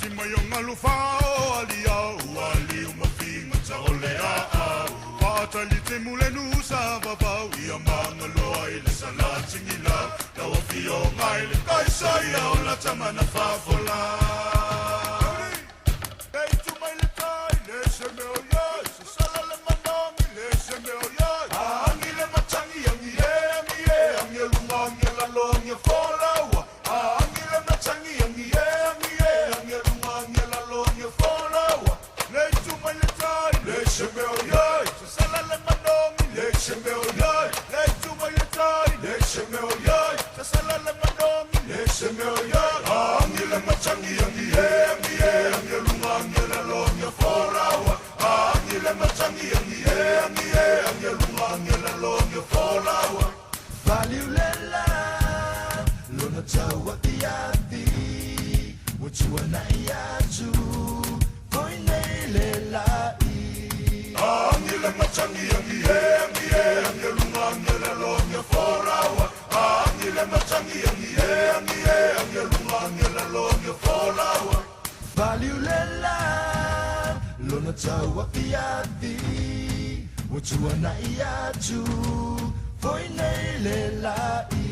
mayong alufao aliao ali umafinga sa olea patalite mule nusa babau ia mga loay le salat singila dawa fio ngai le kaisa ia ola tamana fafola Hey tu mai le tai le se me oya se sala le manong le se me oya angi le machangi angi e lunga angi la longa fola angi le machangi angi e lunga angi la longa fola le tu mai le tai le se me oya se sala le manong le se me oya le tu mai le tai le se me oya se sala le manong le se me oya angi le machangi angi e lunga angi la longa fola angi le machangi angi e lunga angi la longa fola Valeu lela lona tawa tiati wachua na iatu koi nei lela I angi le machangi angi e lunga angi la longa fola angi le machangi angi e lunga angi la longa fola Valeu lela lona tawa tiati wachua na iatu Foi nei le lai